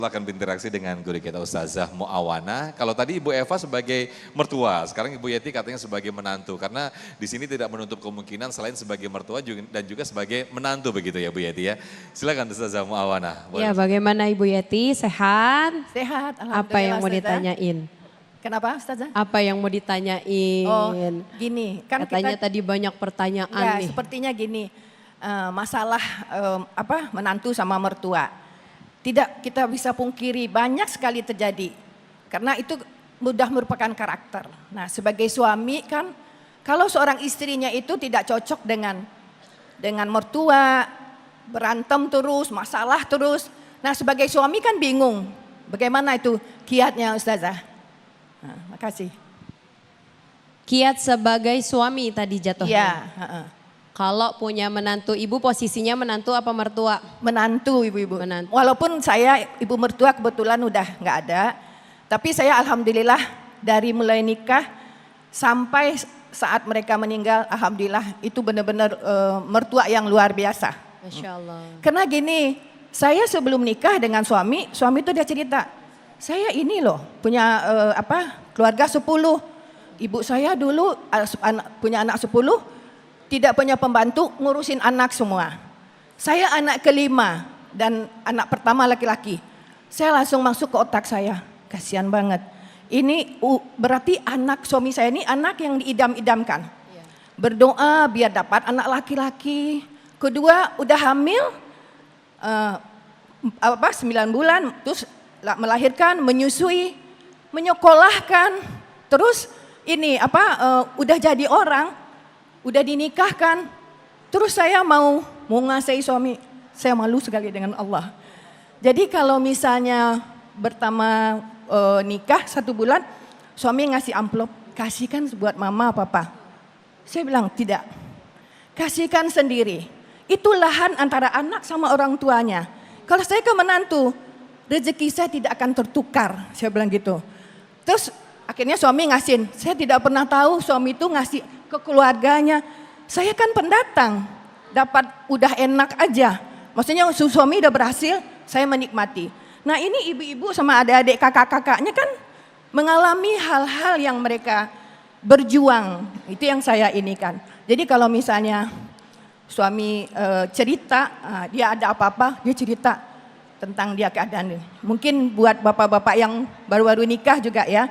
Akan berinteraksi dengan guru kita Ustazah Muawana. Kalau tadi Ibu Eva sebagai mertua, sekarang Ibu Yeti katanya sebagai menantu. Karena di sini tidak menutup kemungkinan selain sebagai mertua dan juga sebagai menantu begitu ya Bu Yeti ya. Silakan Ustazah Muawana. Ya, bagaimana Ibu Yeti? Sehat? Sehat, alhamdulillah. Apa yang mau Ustazah. ditanyain? Kenapa Ustazah? Apa yang mau ditanyain? Oh, gini, kan katanya kita, tadi banyak pertanyaan ya, nih. sepertinya gini, masalah menantu sama mertua. Tidak kita bisa pungkiri, banyak sekali terjadi. Karena itu mudah merupakan karakter. Nah, sebagai suami kan, kalau seorang istrinya itu tidak cocok dengan mertua, berantem terus, masalah terus. Nah, sebagai suami kan bingung. Bagaimana itu kiatnya Ustazah? Nah, makasih. Kiat sebagai suami tadi jatuhnya. Iya. Kalau punya menantu, ibu posisinya menantu apa mertua? Menantu ibu-ibu. Menantu. Walaupun saya ibu mertua kebetulan udah nggak ada. Tapi saya alhamdulillah dari mulai nikah sampai saat mereka meninggal, alhamdulillah itu benar-benar mertua yang luar biasa. Masya Allah. Karena gini, saya sebelum nikah dengan suami itu dia cerita, saya ini loh punya keluarga 10. Ibu saya dulu punya anak 10, tidak punya pembantu, ngurusin anak semua. Saya anak kelima dan anak pertama laki-laki. Saya langsung masuk ke otak saya, kasihan banget. Ini berarti anak suami saya ini anak yang diidam-idamkan. Berdoa biar dapat anak laki-laki. Kedua udah hamil 9 bulan, terus melahirkan, menyusui, menyekolahkan, terus ini udah jadi orang, udah dinikahkan, terus saya mau ngasihi suami, saya malu sekali dengan Allah. Jadi kalau misalnya pertama nikah 1 bulan, suami ngasih amplop, kasihkan buat mama papa. Saya bilang tidak, kasihkan sendiri. Itu lahan antara anak sama orang tuanya. Kalau saya ke menantu, rezeki saya tidak akan tertukar, saya bilang gitu. Terus akhirnya suami ngasihin, saya tidak pernah tahu suami itu ngasih ke keluarganya. Saya kan pendatang, dapat udah enak aja. Maksudnya suami udah berhasil, saya menikmati. Nah ini ibu-ibu sama adik-adik kakak-kakaknya kan mengalami hal-hal yang mereka berjuang. Itu yang saya ini kan. Jadi kalau misalnya suami cerita, dia ada apa-apa, dia cerita tentang dia keadaan. Mungkin buat bapak-bapak yang baru-baru nikah juga ya,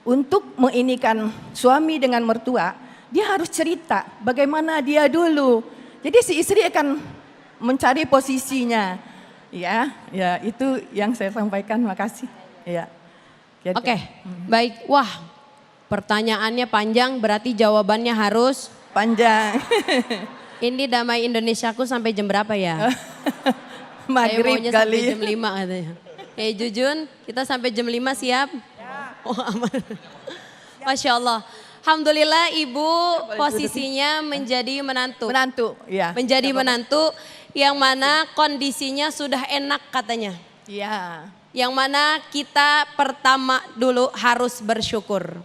untuk menginikan suami dengan mertua, dia harus cerita bagaimana dia dulu. Jadi si istri akan mencari posisinya. Ya itu yang saya sampaikan. Makasih. Ya. Oke, baik. Wah, pertanyaannya panjang, berarti jawabannya harus panjang. Ini Damai Indonesiaku sampai jam berapa ya? Maghrib kali. Sampai jam 5 katanya. Jujun, kita sampai jam 5 siap? Oh aman. Masya Allah. Alhamdulillah ibu posisinya menjadi menantu. Menantu, ya. Menjadi menantu yang mana kondisinya sudah enak katanya. Iya. Yang mana kita pertama dulu harus bersyukur.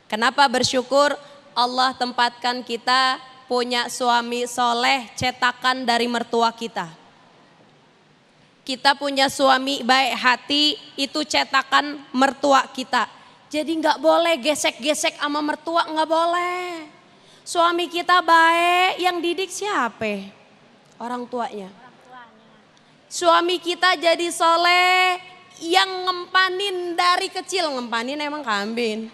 Kenapa bersyukur? Allah tempatkan kita punya suami soleh cetakan dari mertua kita. Kita punya suami baik hati itu cetakan mertua kita. Jadi nggak boleh gesek-gesek sama mertua, nggak boleh. Suami kita baik, yang didik siapa? Orang tuanya. Suami kita jadi soleh, yang ngempanin dari kecil, ngempanin emang kambing.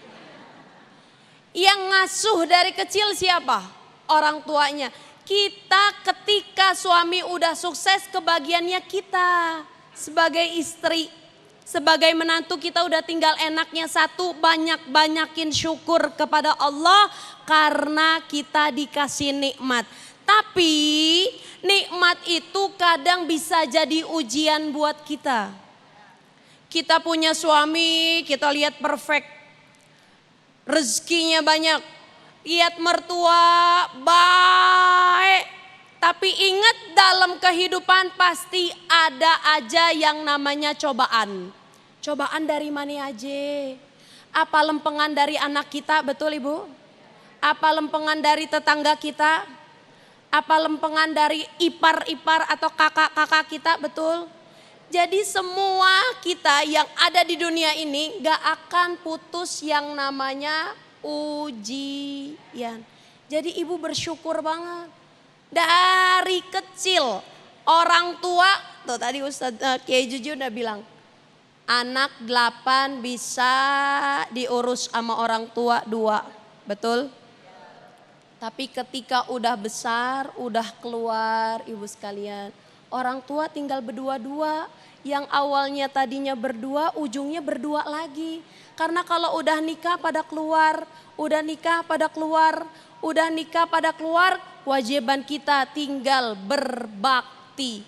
Yang ngasuh dari kecil siapa? Orang tuanya. Kita ketika suami udah sukses, kebagiannya kita sebagai istri. Sebagai menantu kita udah tinggal enaknya satu, banyak-banyakin syukur kepada Allah karena kita dikasih nikmat. Tapi nikmat itu kadang bisa jadi ujian buat kita. Kita punya suami, kita lihat perfect. Rezekinya banyak, lihat mertua baik. Tapi ingat dalam kehidupan pasti ada aja yang namanya cobaan. Cobaan dari mana aja? Apa lempengan dari anak kita, betul ibu? Apa lempengan dari tetangga kita? Apa lempengan dari ipar-ipar atau kakak-kakak kita, betul? Jadi semua kita yang ada di dunia ini gak akan putus yang namanya ujian. Jadi ibu bersyukur banget. Dari kecil orang tua, tuh tadi Ustadz Kiai Juju udah bilang, anak 8 bisa diurus sama orang tua 2, betul? Tapi ketika udah besar, udah keluar ibu sekalian, orang tua tinggal berdua-dua. Yang awalnya tadinya berdua, ujungnya berdua lagi. Karena kalau udah nikah pada keluar, udah nikah pada keluar, udah nikah pada keluar, kewajiban kita tinggal berbakti.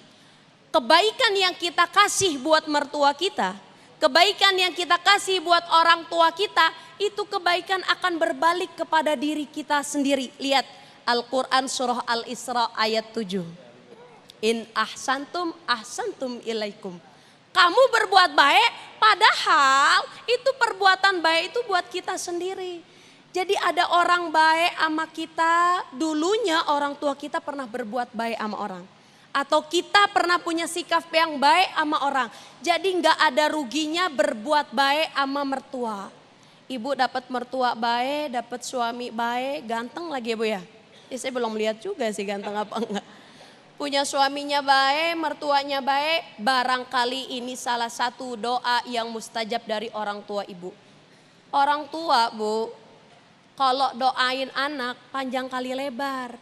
Kebaikan yang kita kasih buat mertua kita, kebaikan yang kita kasih buat orang tua kita, itu kebaikan akan berbalik kepada diri kita sendiri. Lihat Al-Quran surah Al-Isra ayat 7. In ahsantum ahsantum ilaikum. Kamu berbuat baik, padahal itu perbuatan baik itu buat kita sendiri. Jadi ada orang baik sama kita, dulunya orang tua kita pernah berbuat baik sama orang. Atau kita pernah punya sikap yang baik sama orang. Jadi nggak ada ruginya berbuat baik sama mertua. Ibu dapat mertua baik, dapat suami baik, ganteng lagi ya Bu ya. Saya belum lihat juga sih ganteng apa enggak. Punya suaminya baik, mertuanya baik, barangkali ini salah satu doa yang mustajab dari orang tua ibu. Orang tua Bu, kalau doain anak panjang kali lebar.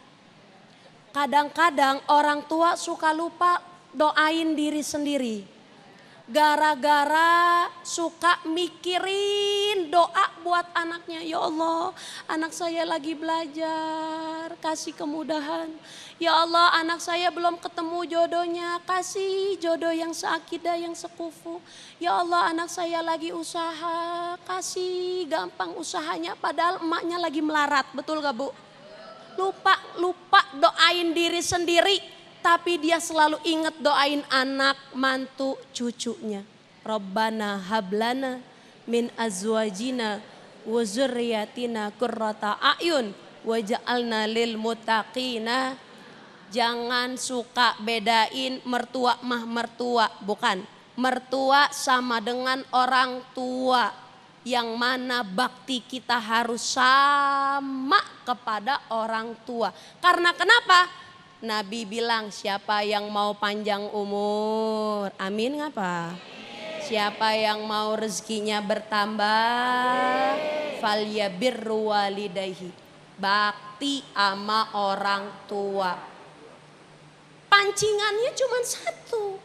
Kadang-kadang orang tua suka lupa doain diri sendiri. Gara-gara suka mikirin doa buat anaknya. Ya Allah, anak saya lagi belajar, kasih kemudahan. Ya Allah, anak saya belum ketemu jodohnya, kasih jodoh yang seakidah, yang sekufu. Ya Allah, anak saya lagi usaha, kasih gampang usahanya. Padahal emaknya lagi melarat, betul gak Bu? Lupa doain diri sendiri. Tapi dia selalu ingat doain anak, mantu, cucunya. Rabbana hablana min azwajina wa zurriyatina qurrata a'yun waj'alna lil muttaqina. Jangan suka bedain mertua mah mertua, bukan. Mertua sama dengan orang tua. Yang mana bakti kita harus sama kepada orang tua. Karena kenapa? Nabi bilang siapa yang mau panjang umur, amin ngapa? Siapa yang mau rezekinya bertambah, falyabirru walidayhi, bakti ama orang tua. Pancingannya cuma satu,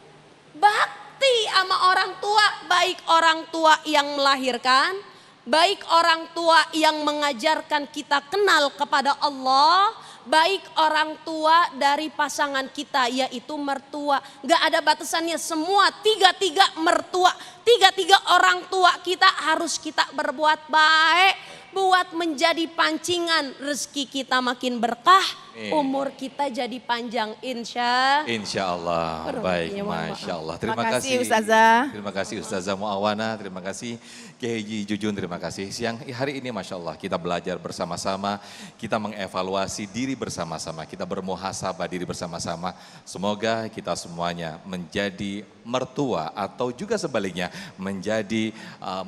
bakti ama orang tua, baik orang tua yang melahirkan, baik orang tua yang mengajarkan kita kenal kepada Allah, baik orang tua dari pasangan kita yaitu mertua. Gak ada batasannya, semua tiga-tiga mertua, tiga-tiga orang tua kita harus kita berbuat baik. Buat menjadi pancingan rezeki kita makin berkah, umur kita jadi panjang insya Allah. Baik, Masya Allah. Terima kasih Ustazah. Terima kasih Ustazah Muawana, terima kasih Kiai Haji Jujun, terima kasih. Siang hari ini Masya Allah kita belajar bersama-sama, kita mengevaluasi diri bersama-sama, kita bermuhasabah diri bersama-sama. Semoga kita semuanya menjadi mertua atau juga sebaliknya menjadi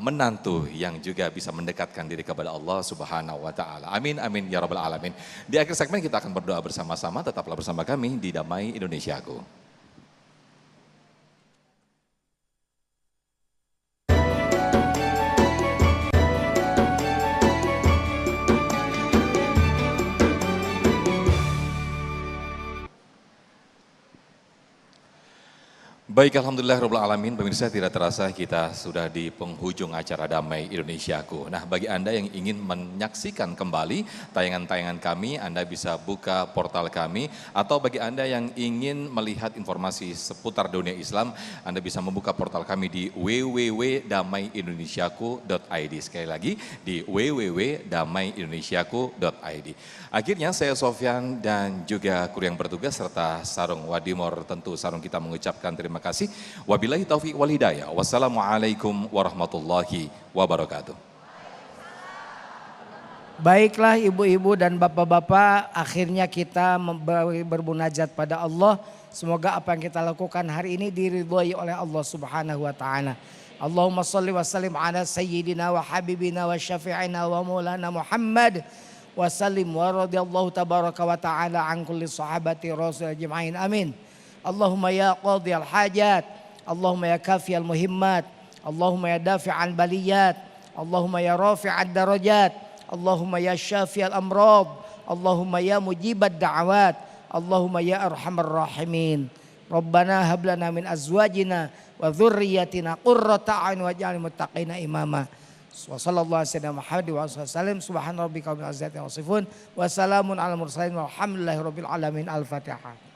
menantu yang juga bisa mendekatkan diri kepada Allah Subhanahu wa taala. Amin amin ya rabbal alamin. Di akhir segmen kita akan berdoa bersama-sama, tetaplah bersama kami di Damai Indonesiaku. Baik, Alhamdulillah Rabbil Alamin, pemirsa tidak terasa kita sudah di penghujung acara Damai Indonesiaku. Nah, bagi Anda yang ingin menyaksikan kembali tayangan-tayangan kami, Anda bisa buka portal kami. Atau bagi Anda yang ingin melihat informasi seputar dunia Islam, Anda bisa membuka portal kami di www.damaiindonesiaku.id. Sekali lagi, di www.damaiindonesiaku.id. Akhirnya saya Sofyan dan juga kru yang bertugas serta Sarung Wadimor, tentu Sarung kita mengucapkan terima kasih. Wabillahi taufiq wal hidayah. Wassalamualaikum warahmatullahi wabarakatuh. Baiklah ibu-ibu dan bapak-bapak, akhirnya kita bermunajat pada Allah. Semoga apa yang kita lakukan hari ini diridhoi oleh Allah Subhanahu wa taala. Allahumma shalli wa sallim ala sayyidina wa habibina wa syafi'ina wa maulana Muhammad wa sallim wa radiyallahu tabaraka wa taala an kulli sahabati rasul ajma'in. Amin. Allahumma ya qadhiyal hajat, Allahumma ya kafiyal muhimmat, Allahumma ya dafi'al baliyat, Allahumma ya rafi'ad darajat, Allahumma ya syafiyal amrad, Allahumma ya mujibad da'awat, Allahumma ya arhamar rahimin. Rabbana hab lana min azwajina wa dzurriyyatina qurrata a'yun waj'alna muttaqina imama. Wa sallallahu alaihi wasallam Muhammad wa sallam. Subhana rabbika rabbil izzati amma yasifun wa salamun alal mursalin walhamdulillahi rabbil alamin. Al-Fatihah.